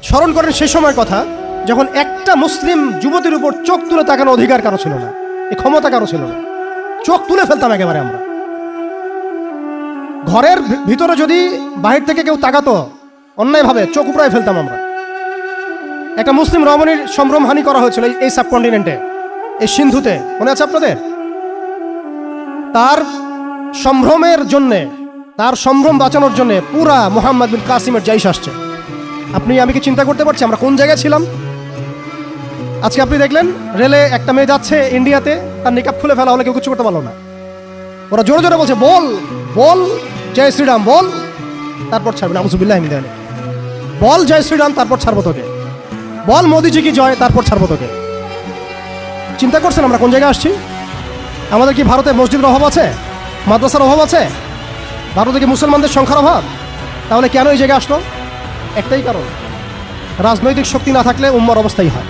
স্মরণ করেন সেই সময়ের কথা যখন একটা মুসলিম যুবতীর উপর চোখ তুলে তাকানোর অধিকার কারো ছিল না, এই ক্ষমতা কারো ছিল না। চোখ তুলে ফেলতাম একেবারে আমরা। ঘরের ভিতরে যদি বাহির থেকে কেউ তাকাতো অন্যায়ভাবে চোখ উপড়ায় ফেলতাম আমরা। একটা মুসলিম রমণীর সম্ভ্রমহানি করা হয়েছিল এই সাবকন্টিনেন্টে, এই সিন্ধুতে, মনে আছে আপনাদের? তার সম্ভ্রমের জন্যে, তার সম্ভ্রম বাঁচানোর জন্যে পুরা মোহাম্মদ বিন কাসিমের জাইশ আসছে। আমি কি চিন্তা করতে পারছি আমরা কোন জায়গায় ছিলাম? আজকে আপনি দেখলেন রেলে একটা মেয়ে যাচ্ছে ইন্ডিয়াতে, তার নিকাব খুলে ফেলা হলে কেউ কিছু করতে পারলো না। ওরা জোরে জোরে বলছে বল বল জয় শ্রীরাম বল, তারপর ছাড়বে না, আউযুবিল্লাহি মিন যালিক। বল জয় শ্রীরাম, তারপর ছাড়বো তোকে। বল মোদিজি কি জয়, তারপর ছাড়বো তোকে। চিন্তা করছেন আমরা কোন জায়গায় আসছি? আমাদের কি ভারতে মসজিদের অভাব আছে, মাদ্রাসার অভাব আছে? ভারতে কি মুসলমানদের সংখ্যার অভাব? তাহলে কেন এই জায়গায় আসলো? একটাই কারণ, রাজনৈতিক শক্তি না থাকলে উম্মার অবস্থাই হয়।